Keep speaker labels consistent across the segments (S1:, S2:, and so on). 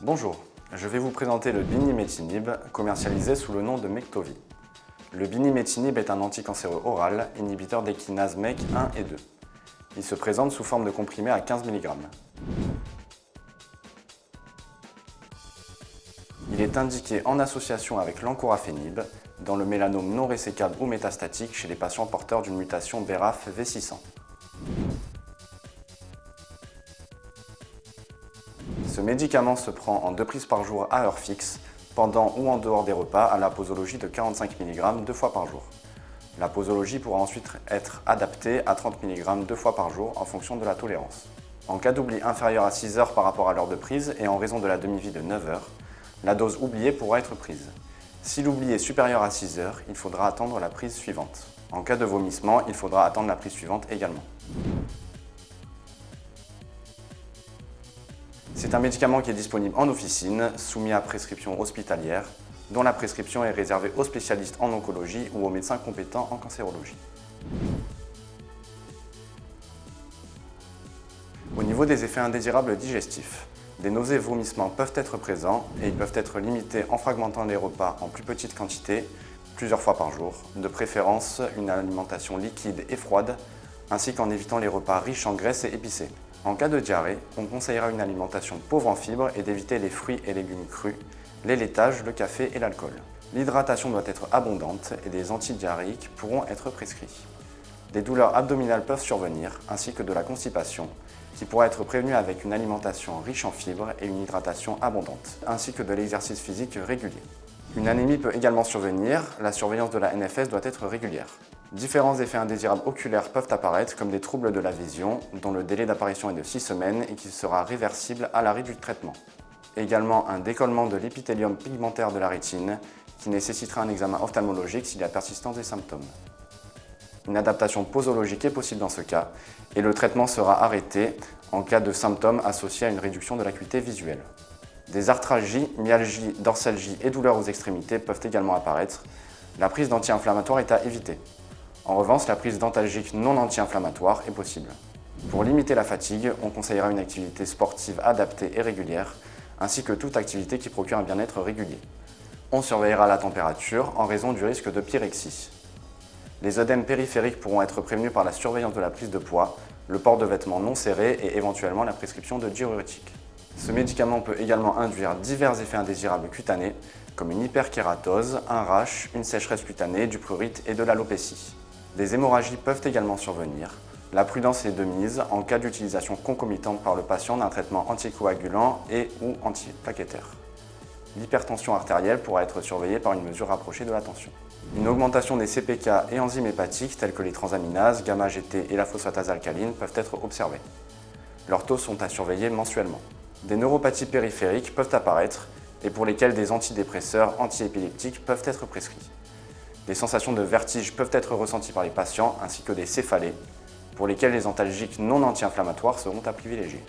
S1: Bonjour, je vais vous présenter le binimetinib, commercialisé sous le nom de Mektovi. Le binimetinib est un anticancéreux oral, inhibiteur des kinases MEK 1 et 2. Il se présente sous forme de comprimé à 15 mg. Il est indiqué en association avec l'encorafénib dans le mélanome non résécable ou métastatique chez les patients porteurs d'une mutation BRAF V600. Ce médicament se prend en 2 prises par jour à heure fixe, pendant ou en dehors des repas à la posologie de 45 mg 2 fois par jour. La posologie pourra ensuite être adaptée à 30 mg 2 fois par jour en fonction de la tolérance. En cas d'oubli inférieur à 6 heures par rapport à l'heure de prise et en raison de la demi-vie de 9 heures, la dose oubliée pourra être prise. Si l'oubli est supérieur à 6 heures, il faudra attendre la prise suivante. En cas de vomissement, il faudra attendre la prise suivante également. C'est un médicament qui est disponible en officine, soumis à prescription hospitalière, dont la prescription est réservée aux spécialistes en oncologie ou aux médecins compétents en cancérologie. Au niveau des effets indésirables digestifs, des nausées et vomissements peuvent être présents et ils peuvent être limités en fragmentant les repas en plus petites quantités, plusieurs fois par jour, de préférence une alimentation liquide et froide, ainsi qu'en évitant les repas riches en graisses et épicés. En cas de diarrhée, on conseillera une alimentation pauvre en fibres et d'éviter les fruits et légumes crus, les laitages, le café et l'alcool. L'hydratation doit être abondante et des antidiarrhéiques pourront être prescrits. Des douleurs abdominales peuvent survenir, ainsi que de la constipation, qui pourra être prévenue avec une alimentation riche en fibres et une hydratation abondante, ainsi que de l'exercice physique régulier. Une anémie peut également survenir, la surveillance de la NFS doit être régulière. Différents effets indésirables oculaires peuvent apparaître comme des troubles de la vision, dont le délai d'apparition est de 6 semaines et qui sera réversible à l'arrêt du traitement. Également un décollement de l'épithélium pigmentaire de la rétine, qui nécessitera un examen ophtalmologique s'il y a persistance des symptômes. Une adaptation posologique est possible dans ce cas, et le traitement sera arrêté en cas de symptômes associés à une réduction de l'acuité visuelle. Des arthralgies, myalgies, dorsalgies et douleurs aux extrémités peuvent également apparaître. La prise d'anti-inflammatoires est à éviter. En revanche, la prise d'antalgiques non anti-inflammatoires est possible. Pour limiter la fatigue, on conseillera une activité sportive adaptée et régulière, ainsi que toute activité qui procure un bien-être régulier. On surveillera la température en raison du risque de pyrexie. Les œdèmes périphériques pourront être prévenus par la surveillance de la prise de poids, le port de vêtements non serrés et éventuellement la prescription de diurétiques. Ce médicament peut également induire divers effets indésirables cutanés, comme une hyperkératose, un rash, une sécheresse cutanée, du prurite et de l'alopécie. Des hémorragies peuvent également survenir. La prudence est de mise en cas d'utilisation concomitante par le patient d'un traitement anticoagulant et ou antiplaquettaire. L'hypertension artérielle pourra être surveillée par une mesure rapprochée de la tension. Une augmentation des CPK et enzymes hépatiques telles que les transaminases, gamma-GT et la phosphatase alcaline peuvent être observées. Leurs taux sont à surveiller mensuellement. Des neuropathies périphériques peuvent apparaître et pour lesquelles des antidépresseurs antiépileptiques peuvent être prescrits. Des sensations de vertige peuvent être ressenties par les patients ainsi que des céphalées, pour lesquelles les antalgiques non anti-inflammatoires seront à privilégier.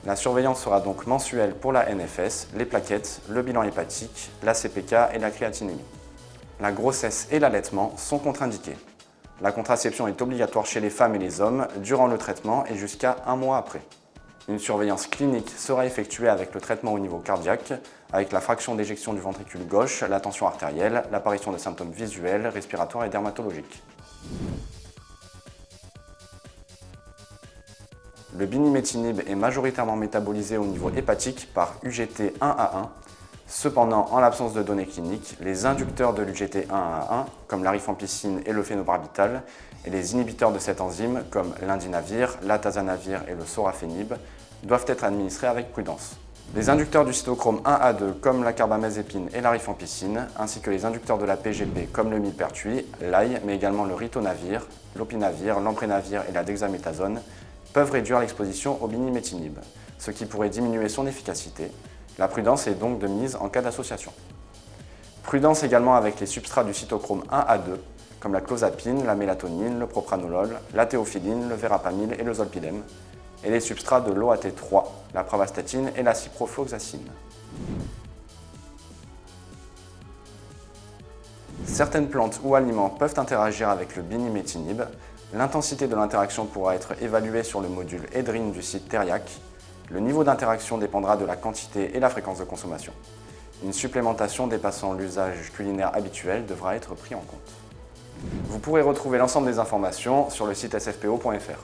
S1: La surveillance sera donc mensuelle pour la NFS, les plaquettes, le bilan hépatique, la CPK et la créatinémie. La grossesse et l'allaitement sont contre-indiqués. La contraception est obligatoire chez les femmes et les hommes durant le traitement et jusqu'à 1 mois après. Une surveillance clinique sera effectuée avec le traitement au niveau cardiaque, avec la fraction d'éjection du ventricule gauche, la tension artérielle, l'apparition de symptômes visuels, respiratoires et dermatologiques. Le binimetinib est majoritairement métabolisé au niveau hépatique par UGT1A1. Cependant, en l'absence de données cliniques, les inducteurs de l'UGT1A1, comme la rifampicine et le phénobarbital, et les inhibiteurs de cette enzyme, comme l'indinavir, l'atazanavir et le sorafénib, doivent être administrés avec prudence. Les inducteurs du cytochrome 1A2, comme la carbamazépine et la rifampicine, ainsi que les inducteurs de la PGP, comme le millepertuis, l'ail, mais également le ritonavir, l'opinavir, l'emprénavir et la dexaméthasone, peuvent réduire l'exposition au binimetinib, ce qui pourrait diminuer son efficacité. La prudence est donc de mise en cas d'association. Prudence également avec les substrats du cytochrome 1A2, comme la clozapine, la mélatonine, le propranolol, la théophiline, le verapamil et le zolpidem, et les substrats de l'OAT3, la pravastatine et la ciprofloxacine. Certaines plantes ou aliments peuvent interagir avec le binimetinib. L'intensité de l'interaction pourra être évaluée sur le module EDRIN du site Teriac. Le niveau d'interaction dépendra de la quantité et la fréquence de consommation. Une supplémentation dépassant l'usage culinaire habituel devra être pris en compte. Vous pourrez retrouver l'ensemble des informations sur le site sfpo.fr.